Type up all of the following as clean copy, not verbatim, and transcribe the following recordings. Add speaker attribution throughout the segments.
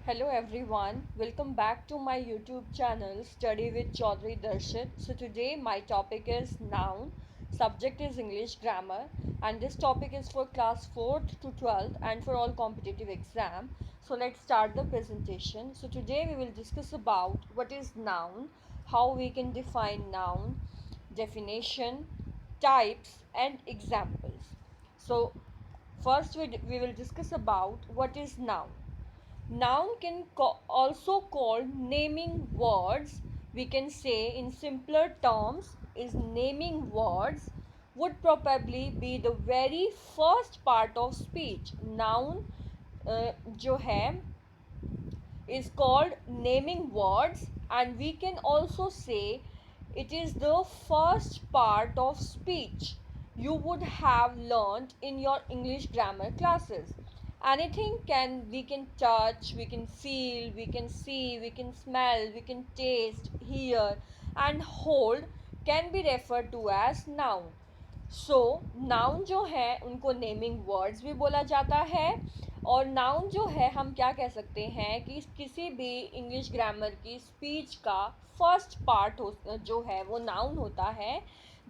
Speaker 1: Hello everyone, welcome back to my YouTube channel Study with Chaudhary Darshit. So today my topic is noun, subject is English grammar, and this topic is for class 4th to 12th and for all competitive exam. So let's start the presentation. So today we will discuss about what is noun, how we can define noun, definition, types and examples. So first we will discuss about what is noun. Noun can also called naming words. We can say in simpler terms is naming words would probably be the very first part of speech. Noun जो है is called naming words, and we can also say it is the first part of speech you would have learned in your English grammar classes. Anything can we can touch, we can feel, we can see, we can smell, we can taste, hear and hold can be referred to as noun. So noun जो है उनको naming words भी बोला जाता है, और noun जो है हम क्या कह सकते हैं कि किसी भी इंग्लिश ग्रामर की स्पीच का फर्स्ट पार्ट हो जो है वो नाउन होता है.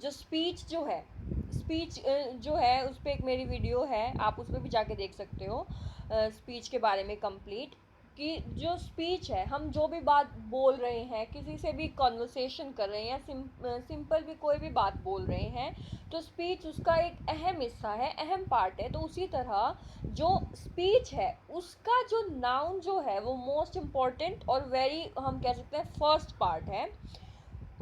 Speaker 1: जो स्पीच जो है स्पीच जो है उस पर एक मेरी वीडियो है, आप उस पर भी जाके देख सकते हो स्पीच के बारे में कंप्लीट, कि जो स्पीच है हम जो भी बात बोल रहे हैं, किसी से भी कॉन्वर्सेशन कर रहे हैं या सिंपल भी कोई भी बात बोल रहे हैं, तो स्पीच उसका एक अहम हिस्सा है, अहम पार्ट है. तो उसी तरह जो स्पीच है उसका जो नाउन जो है वो मोस्ट इम्पॉर्टेंट और वेरी हम कह सकते हैं फर्स्ट पार्ट है.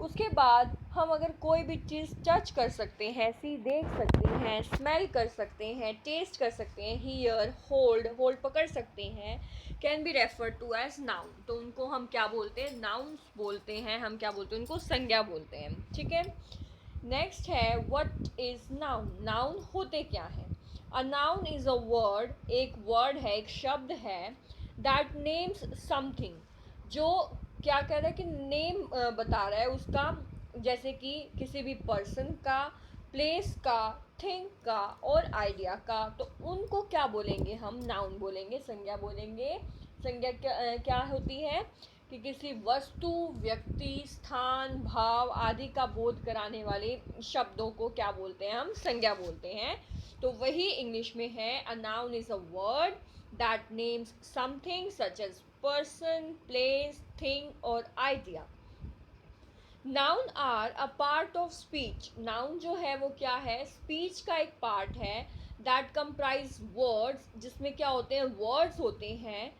Speaker 1: उसके बाद हम अगर कोई भी चीज़ टच कर सकते हैं, सी देख सकते हैं, स्मेल कर सकते हैं, टेस्ट कर सकते हैं, हियर, होल्ड होल्ड पकड़ सकते हैं, can be refer to as noun. तो उनको हम क्या बोलते हैं, नाउन्स बोलते हैं. हम क्या बोलते हैं, उनको संज्ञा बोलते हैं. ठीक है. नेक्स्ट है व्हाट इज नाउन. नाउन होते क्या है. अ नाउन इज अ वर्ड, एक वर्ड है, एक शब्द है, दैट नेम्स समथिंग, जो क्या कह रहा है कि नेम बता रहा है उसका, जैसे कि किसी भी पर्सन का, प्लेस का, थिंग का और आइडिया का. तो उनको क्या बोलेंगे, हम नाउन बोलेंगे, संज्ञा बोलेंगे. संज्ञा क्या होती है कि किसी वस्तु, व्यक्ति, स्थान, भाव आदि का बोध कराने वाले शब्दों को क्या बोलते हैं, हम संज्ञा बोलते हैं. तो वही इंग्लिश में है, अ noun is a word that names something such as person, place, thing or idea. Noun are a part of speech. Noun जो है वो क्या है, speech का एक part है. That comprise words, जिसमें क्या होते हैं, words होते हैं,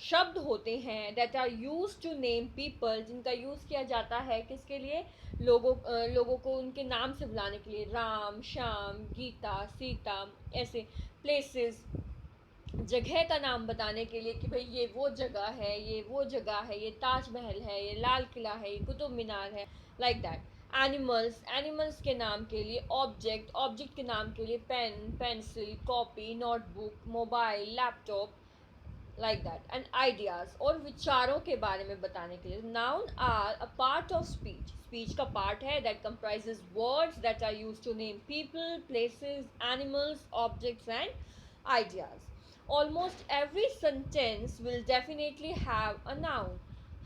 Speaker 1: शब्द होते हैं. That are used to name people, जिनका यूज़ किया जाता है किसके लिए, लोगों को उनके नाम से बुलाने के लिए. राम, श्याम, गीता, सीता, ऐसे. प्लेसेस, जगह का नाम बताने के लिए कि भाई ये वो जगह है, ये वो जगह है, ये ताजमहल है, ये लाल किला है, ये कुतुब मीनार है, लाइक दैट. एनिमल्स, एनिमल्स के नाम के लिए. ऑब्जेक्ट, ऑब्जेक्ट के नाम के लिए pen, pencil, copy, notebook, mobile, laptop, like that. And ideas, और विचारों के बारे में बताने के लिए. Noun are a part of speech, speech का पार्ट है, that comprises words that are use to name people, places, animals, objects and ideas. Almost every sentence will definitely have a noun.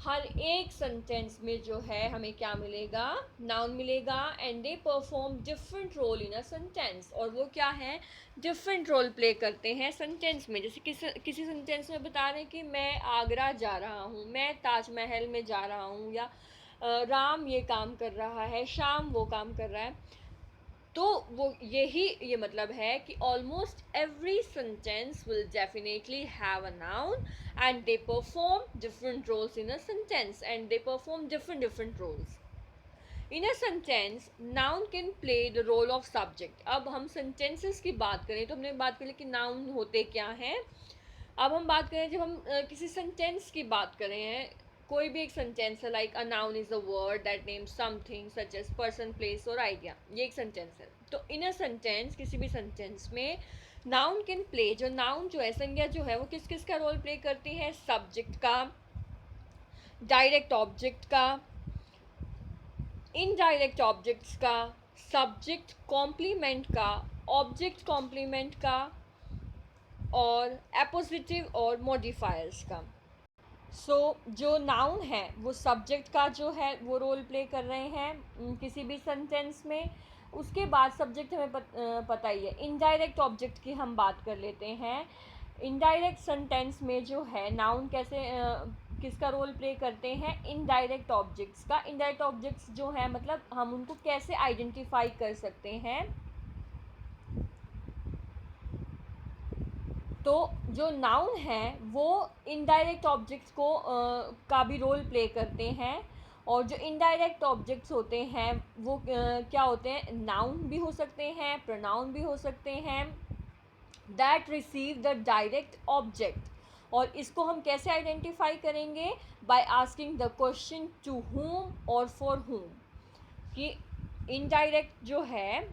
Speaker 1: हर एक सेंटेंस में जो है हमें क्या मिलेगा, नाउन मिलेगा. And they perform different role in a sentence, और वो क्या है, डिफरेंट रोल प्ले करते हैं सेंटेंस में. जैसे किसी सेंटेंस में बता रहे हैं कि मैं आगरा जा रहा हूँ, मैं ताजमहल में जा रहा हूँ, या राम ये काम कर रहा है, शाम वो काम कर रहा है. तो वो यही ये मतलब है कि almost every sentence will definitely have a noun, and they perform different roles in a sentence, and they perform different different roles in a sentence. Noun can play the role of subject. अब हम sentences की बात करें तो हमने बात करी कि नाउन होते क्या हैं. अब हम बात करें, जब हम किसी सेंटेंस की बात करें हैं, कोई भी एक सेंटेंस है, like a noun is a word that names something such as person, place और आइडिया, ये एक सेंटेंस है. तो इन अ सेंटेंस, किसी भी सेंटेंस में नाउन कैन प्ले, जो नाउन जो है, संज्ञा जो है, वो किस किस का रोल प्ले करती है, सब्जेक्ट का, डायरेक्ट ऑब्जेक्ट का, इनडायरेक्ट ऑब्जेक्ट्स का, सब्जेक्ट कॉम्प्लीमेंट का, ऑब्जेक्ट कॉम्प्लीमेंट का, और एपोजिटिव और मॉडिफायर्स का. जो नाउन है वो सब्जेक्ट का जो है वो रोल प्ले कर रहे हैं किसी भी सेंटेंस में। उसके बाद सब्जेक्ट हमें पता ही है। इनडायरेक्ट ऑब्जेक्ट की हम बात कर लेते हैं। इनडायरेक्ट सेंटेंस में जो है नाउन कैसे किसका रोल प्ले करते हैं, इनडायरेक्ट ऑब्जेक्ट्स का। इनडायरेक्ट ऑब्जेक्ट्स जो है मतलब हम उनको कैसे आइडेंटिफाई कर सकते हैं। तो जो नाउन है वो इनडायरेक्ट ऑब्जेक्ट्स को का भी रोल प्ले करते हैं। और जो इनडायरेक्ट ऑब्जेक्ट्स होते हैं वो क्या होते हैं, नाउन भी हो सकते हैं, प्रोनाउन भी हो सकते हैं, that receive the direct object. और इसको हम कैसे आइडेंटिफाई करेंगे, by asking the question to whom और फॉर whom। कि इनडायरेक्ट जो है,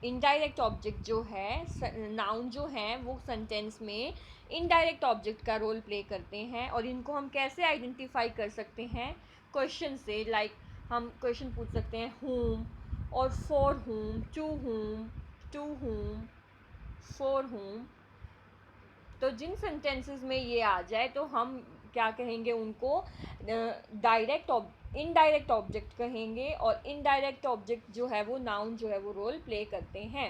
Speaker 1: इनडायरेक्ट ऑब्जेक्ट जो है, नाउन जो है वो सेंटेंस में इनडायरेक्ट ऑब्जेक्ट का रोल प्ले करते हैं। और इनको हम कैसे आइडेंटिफाई कर सकते हैं, क्वेश्चन से। लाइक हम क्वेश्चन पूछ सकते हैं whom और for whom, to whom, for whom। तो जिन सेंटेंसेस में ये आ जाए तो हम क्या कहेंगे उनको, डायरेक्ट इनडायरेक्ट ऑब्जेक्ट कहेंगे। और इनडायरेक्ट ऑब्जेक्ट जो है वो नाउन जो है वो रोल प्ले करते हैं।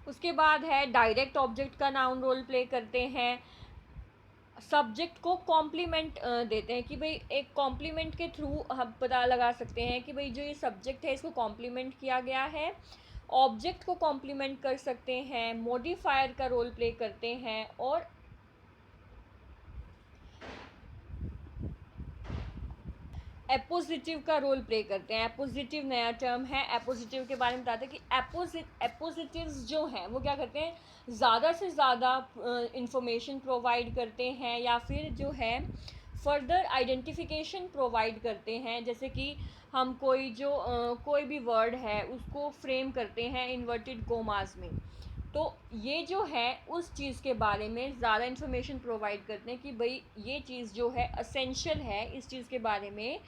Speaker 1: उसके बाद है डायरेक्ट ऑब्जेक्ट का नाउन रोल प्ले करते हैं। सब्जेक्ट को कॉम्प्लीमेंट देते हैं कि भाई एक कॉम्प्लीमेंट के थ्रू हम पता लगा सकते हैं कि भाई जो ये सब्जेक्ट है इसको कॉम्प्लीमेंट किया गया है। ऑब्जेक्ट को कॉम्प्लीमेंट कर सकते हैं, मॉडिफायर का रोल प्ले करते हैं। और एपोजिटिव का रोल प्ले करते हैं। एपोजिटिव नया टर्म है। एपोजिटिव के बारे में बताते हैं कि एपोजिटिव्स जो हैं वो क्या करते हैं, ज़्यादा से ज़्यादा इंफॉर्मेशन प्रोवाइड करते हैं या फिर जो है फर्दर आइडेंटिफिकेशन प्रोवाइड करते हैं। जैसे कि हम कोई भी वर्ड है उसको फ्रेम करते हैं इन्वर्टेड कोमास में। तो ये जो है उस चीज़ के बारे में ज़्यादा इन्फॉर्मेशन प्रोवाइड करते हैं कि भाई ये चीज़ जो है असेंशियल है, इस चीज़ के बारे में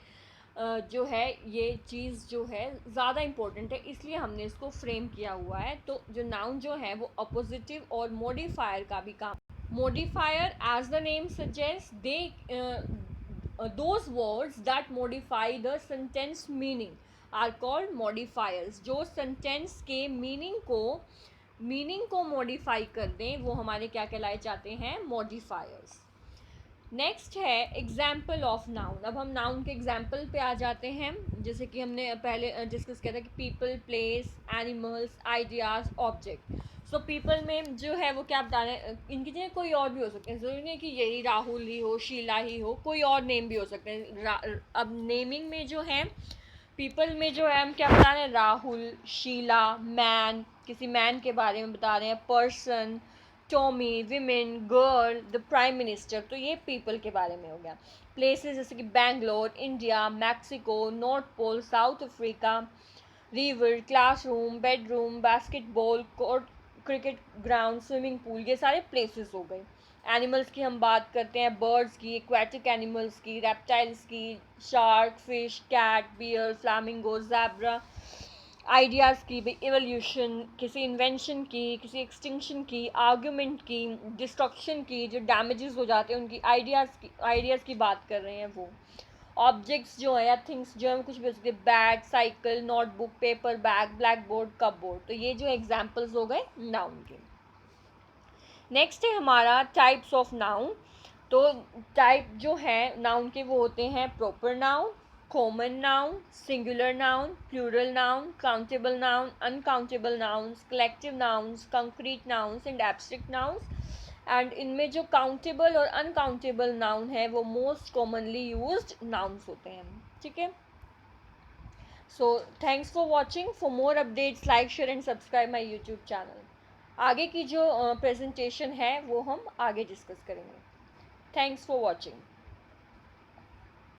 Speaker 1: जो है ये चीज़ जो है ज़्यादा इम्पोर्टेंट है, इसलिए हमने इसको फ्रेम किया हुआ है। तो जो नाउन जो है वो अपोजिटिव और मॉडिफायर का भी काम। Modifier as the name suggest they those words that modify the sentence meaning are called modifiers। जो सेंटेंस के मीनिंग को मॉडिफाई कर दें वो हमारे क्या कहलाए जाते हैं, मॉडिफायर्स। नेक्स्ट है एग्जाम्पल ऑफ नाउन। अब हम नाउन के एग्जाम्पल पे आ जाते हैं। जैसे कि हमने पहले डिस्कस किया था कि people, place, animals, ideas, object. So people में जो है वो क्या बता रहे हैं, इनकी जगह कोई और भी हो सकते हैं, ज़रूरी नहीं है कि यही राहुल ही हो, शीला ही हो, कोई और नेम भी हो सकते हैं। अब नेमिंग में जो है पीपल में जो है हम क्या बता रहे हैं, राहुल, शीला, मैन, किसी मैन के बारे में बता रहे हैं, person, Tommy, women, girl, the prime minister. तो ये पीपल के बारे में हो गया। प्लेसेस जैसे कि Bangalore, India, Mexico, north pole, south Africa, river, classroom, bedroom, basketball court, cricket ground, swimming pool, ये सारे प्लेसेस हो गए। एनिमल्स की हम बात करते हैं, बर्ड्स की, एक्वाटिक एनिमल्स की, रेप्टाइल्स की, shark, fish, cat, bear, flamingo, zebra. Ideas की भी, एवोल्यूशन, किसी इन्वेंशन की, किसी एक्सटिंक्शन की, आर्ग्यूमेंट की, डिस्ट्रक्शन की, जो डैमेजेस हो जाते हैं उनकी, आइडियाज़ की बात कर रहे हैं वो। ऑब्जेक्ट्स जो है या थिंग्स जो है कुछ भी हो सकते हैं, bag, cycle, notebook, paper bag, black board, cup board. तो ये जो एग्जाम्पल्स हो गए नाउन के। नेक्स्ट है हमारा टाइप्स ऑफ नाउन। तो टाइप जो है नाउन के वो होते हैं proper noun, common noun, singular noun, plural noun, countable noun, uncountable nouns, collective nouns, concrete nouns and abstract nouns. And इनमें जो काउंटेबल और अनकाउंटेबल नाउन है वो मोस्ट कॉमनली यूज्ड नाउन्स होते हैं। ठीक है। So thanks for watching. For more updates like, share and subscribe my YouTube channel. आगे की जो प्रेजेंटेशन है वो हम आगे डिस्कस करेंगे। Thanks for watching.